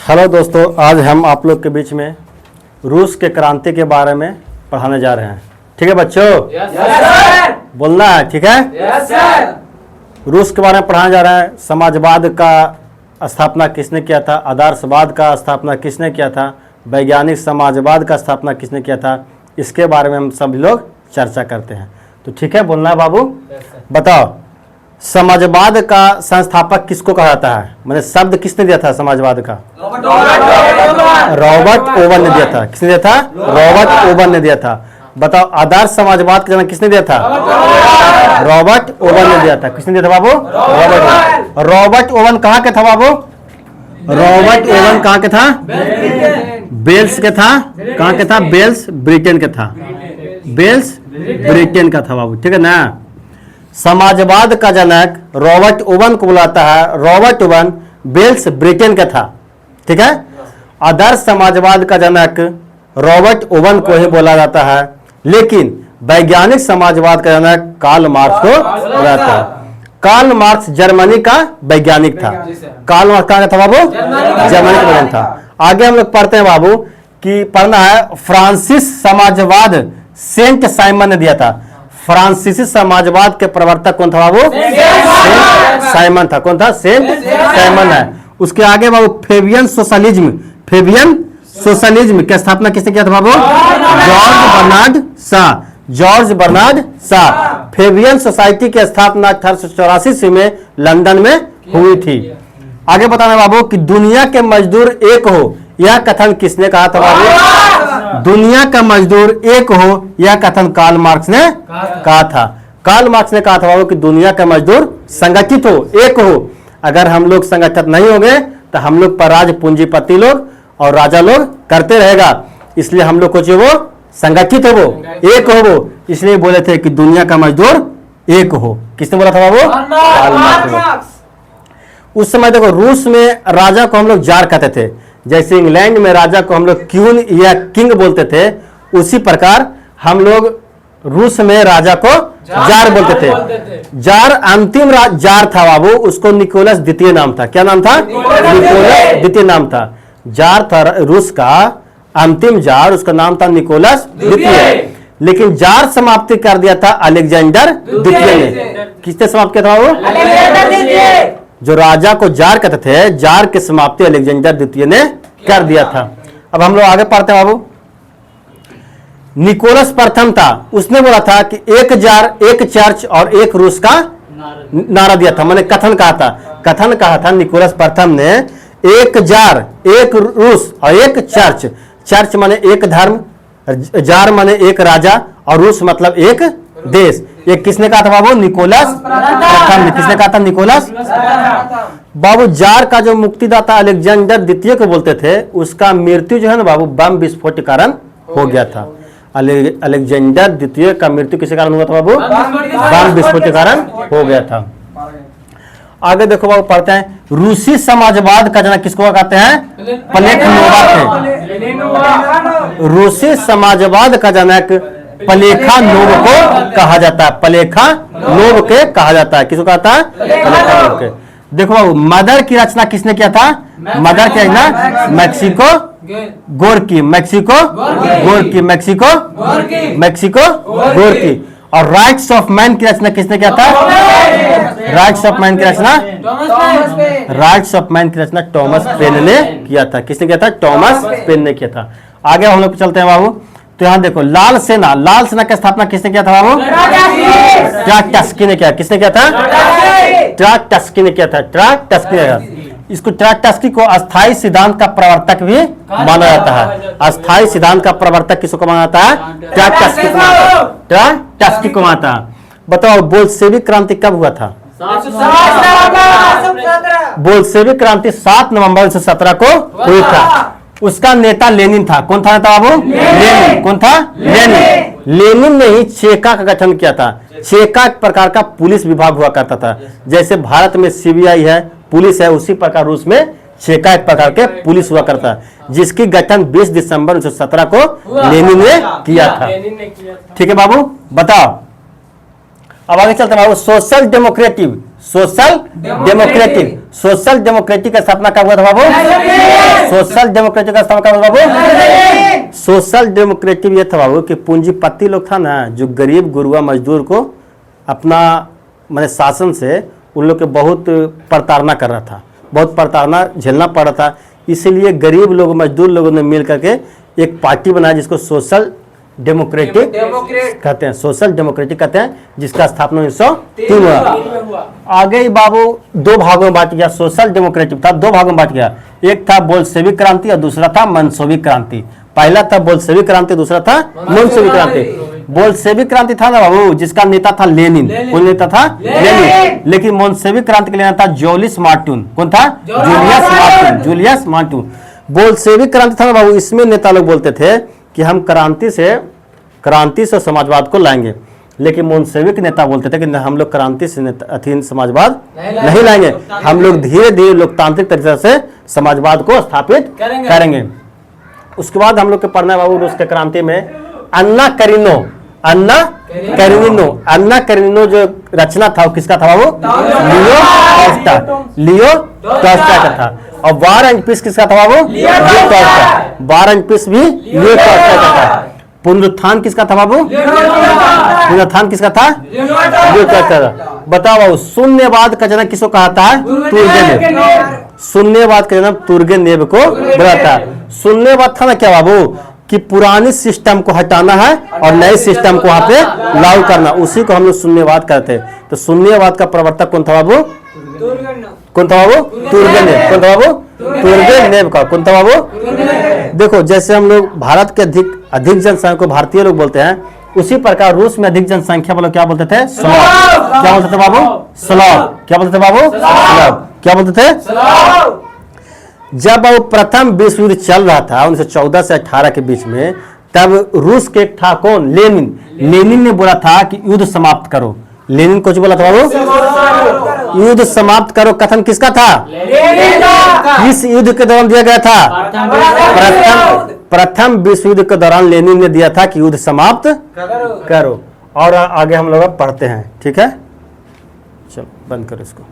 Hello दोस्तों, आज हम आप लोग के बीच में रूस के क्रांति के बारे में पढ़ाने जा रहे हैं। ठीक है बच्चों? Yes sir. बोलना है, ठीक है? Yes sir. रूस के बारे में पढ़ाने जा रहे हैं। समाजवाद का स्थापना किसने किया था, आदर्शवाद का स्थापना किसने किया था, वैज्ञानिक समाजवाद का स्थापना किसने किया था, इसके बारे में हम सभी लोग चर्चा करते हैं। तो ठीक है, बोलना है बाबू। बताओ, समाजवाद का संस्थापक किसको कहा जाता है? मैंने शब्द किसने दिया था समाजवाद का? रॉबर्ट ओवन ने दिया था। किसने दिया था? रॉबर्ट ओवन ने दिया था। बताओ, आदर्श समाजवाद का जन्म किसने दिया था? रॉबर्ट ओवन ने दिया था। किसने दिया था बाबू? रॉबर्ट ओवन कहाँ के था बाबू? रॉबर्ट ओवन कहाँ के था? बेल्स के था। कहाँ के था? बेल्स, ब्रिटेन के था। बेल्स ब्रिटेन का था बाबू, ठीक है ना? समाजवाद का जनक रॉबर्ट ओवन को बुलाता है। रॉबर्ट ओवन बेल्स ब्रिटेन का था, ठीक है? आदर्श समाजवाद का जनक रॉबर्ट ओवन को ही बोला जाता है, लेकिन वैज्ञानिक समाजवाद का जनक कार्ल मार्क्स को बोला जाता है। कार्ल मार्क्स जर्मनी का वैज्ञानिक था। कार्ल मार्क्स कहाँ का था बाबू? जर्मनी का वैज्ञानिक था। आगे हम लोग पढ़ते हैं बाबू कि पढ़ना है फ्रांसिस समाजवाद सेंट साइमन ने दिया था। फ्रांसीसी समाजवाद के प्रवर्तक कौन था बाबू? सेंट साइमन था। कौन था? सेंट साइमन है। उसके आगे बाबू फेबियन सोशलिज्म। फेबियन सोशलिज्म की स्थापना किसने किया था बाबू? George Bernard Shaw. George Bernard Shaw. Fabian society की स्थापना 1884 ईस्वी में लंदन में हुई थी। आगे बताना बाबू कि दुनिया के मजदूर एक हो, यह कथन किसने कहा था बाबू? दुनिया का मजदूर एक हो, यह कथन कार्ल मार्क्स ने कहा था। कार्ल मार्क्स ने कहा था बाबू कि दुनिया का मजदूर संगठित हो, एक हो। अगर हम लोग संगठित नहीं होंगे तो हम लोग पर राज पूंजीपति लोग और राजा लोग करते रहेगा। इसलिए हम लोग को जो वो संगठित हो, वो एक हो, वो इसलिए बोले थे कि दुनिया का मजदूर एक हो। किसने बोला था बाबू? Karl Marx. उस समय देखो, रूस में राजा को हम लोग जार कहते थे। जैसे इंग्लैंड में राजा को हम लोग क्यून या किंग बोलते थे, उसी प्रकार हम लोग रूस में राजा को जार बोलते थे। जार अंतिम जार था बाबू, उसको निकोलस द्वितीय नाम था। क्या नाम था? निकोलस द्वितीय नाम था। जार था रूस का अंतिम जार, उसका नाम था निकोलस द्वितीय। लेकिन जार समाप्ति कर दिया था अलेक्जेंडर द्वितीय ने। किसने समाप्त किया था बाबू? जो राजा को जार कहते थे, जार की समाप्ति अलेक्जेंडर द्वितीय ने कर दिया था। अब हम लोग आगे पढ़ते हैं बाबू। निकोलस प्रथम था, उसने बोला था कि एक जार, एक चर्च और एक रूस का नारा दिया था। मैंने कथन कहा था। कथन कहा था निकोलस प्रथम ने, एक जार, एक रूस और एक चर्च। चर्च माने एक धर्म, जार माने एक राजा और रूस मतलब एक देश। ये किसने कहा था बाबू? निकोलस प्रथम ने। किसने कहा था? निकोलस बाबू। जार का जो मुक्तिदाता अलेक्जेंडर द्वितीय को बोलते थे, उसका मृत्यु जो है ना बाबू, बम विस्फोट के कारण हो गया था। अलेक्जेंडर द्वितीय का मृत्यु किस कारण हुआ था बाबू? बम विस्फोट के कारण हो गया था। आगे देखो बाबू, पढ़ते हैं रूसी समाजवाद का जनक किसको कहते हैं? प्लेखनोवा थे। रूसी समाजवाद का जनक प्लेखानोव को कहा जाता है। प्लेखानोव के कहा जाता है। किसको कहता है? प्लेखानोव के। देखो बाबू, मदर की रचना किसने किया था? मदर की रचना Maxim Gorky. Maxim Gorky. Maxim Gorky. और राइट्स ऑफ मैन की रचना किसने किया था? राइट्स ऑफ मैन की रचना राइट्स ऑफ मैन की रचना टॉमस पेन ने किया था। किसने किया था? टॉमस पेन ने किया था। आगे हम लोग चलते हैं बाबू। तो यहाँ देखो, लाल सेना। लाल सेना की स्थापना किसने किया था बाबू? ट्रॉट्स्की ने किया। किसने किया था? ट्रॉट्स्की ने किया था। ट्रॉट्स्की। इसको ट्रॉट्स्की को अस्थायी सिद्धांत का प्रवर्तक भी माना जाता है। अस्थायी सिद्धांत का प्रवर्तक किसको माना जाता है? ट्रॉट्स्की को मानता है। बताओ, बोल्शेविक क्रांति कब हुआ था? बोल्शेविक क्रांति 7 नवंबर 1917 को हुई था। उसका नेता लेनिन था। कौन था नेता बाबू? लेनिन। कौन था? लेनिन। लेनिन ने ही चेका का गठन किया था। चेका एक प्रकार का पुलिस विभाग हुआ करता था। जैसे भारत में सीबीआई है, पुलिस है, उसी प्रकार रूस में चेका एक प्रकार के पुलिस हुआ करता है, जिसकी गठन 20 दिसंबर 1917 को लेनिन ने किया था। ठीक है बाबू, बताओ। अब आगे चलते हैं बाबू। सोशल डेमोक्रेटिव सोशल डेमोक्रेटिक का स्थापना कब हुआ था बाबू? सोशल डेमोक्रेटिक का स्थापना कब हुआ बाबू? सोशल डेमोक्रेटिक ये था बाबू कि पूंजीपति लोग था ना, जो गरीब गुरुआ मजदूर को अपना मैंने शासन से उन लोग के बहुत प्रताड़ना कर रहा था, बहुत प्रताड़ना झेलना पड़ रहा था। इसीलिए गरीब लोग मजदूर लोगों ने मिल करके एक पार्टी बनाया जिसको सोशल डेमोक्रेटिक कहते हैं, सोशल डेमोक्रेटिक कहते हैं, जिसका स्थापना 1903 हुआ। आगे ही बाबू दो भागों में बांट गया। सोशल डेमोक्रेटिक था, दो भागों में बांट गया। एक था बोल्शेविक क्रांति और दूसरा था मंशोविक क्रांति। पहला था बोल्शेविक क्रांति, दूसरा था मंशोविक क्रांति। बोल्शेविक क्रांति था ना बाबू, जिसका नेता था लेनिन। कौन नेता था? लेनिन। लेकिन मंशोविक क्रांति के नेता था जूलियस मार्टिन। कौन था? Julius Martin. बोल्शेविक क्रांति था ना बाबू, इसमें नेता लोग बोलते थे कि हम क्रांति से समाजवाद को लाएंगे। लेकिन मंशोविक नेता बोलते थे कि हम लोग क्रांति से समाजवाद नहीं लाएंगे, हम लोग धीरे धीरे लोकतांत्रिक तरीके से समाजवाद को स्थापित करेंगे। उसके बाद हम लोग के पढ़ना है बाबू रूस के क्रांति में अन्ना करेनिनो जो रचना था वो किसका था बाबू? लियो टॉल्स्टॉय का था। और वार एंड पीस किसका था बाबू? Leo Tolstoy. War and peace भी लियो टॉल्स्टॉय का था। पुनरुत्थान किसका था बाबू? पुनरुत्थान किसका था? लियो टॉल्स्टॉय का। बताओ बाबू, शून्यवाद का जनक किसको कहता है? तुर्गेनेव। शून्यवाद का जनक तुर्गेनेव को बताता है। शून्यवाद था ना क्या बाबू कि पुराने सिस्टम को हटाना है और नए सिस्टम को वहां पे लागू करना, उसी को हम लोग शून्यवाद कहते हैं। तो शून्यवाद का प्रवर्तक कौन था बाबू? कौन था बाबू? तुर्गेनेव। कौन था बाबू? तुर्गेनेव का। कौन था बाबू? देखो, जैसे हम लोग भारत के अधिक जनसंख्या को भारतीय लोग बोलते हैं, उसी प्रकार रूस में अधिक जनसंख्या वालों क्या बोलते थे? स्लाव। क्या बोलते थे बाबू? स्लाव। क्या बोलते थे बाबू? स्लाव। क्या बोलते थे? जब वो प्रथम विश्व युद्ध चल रहा था 1914 से 18 के बीच में, तब रूस के था कौन? लेनिन ने बोला था कि युद्ध समाप्त करो। लेनिन कुछ बोला था बाबू? युद्ध समाप्त करो कथन किसका था? किस युद्ध के दौरान दिया गया था? प्रथम विश्व युद्ध के दौरान लेनिन ने दिया था कि युद्ध समाप्त करो। और आगे हम लोग पढ़ते हैं, ठीक है? चलो बंद करो इसको।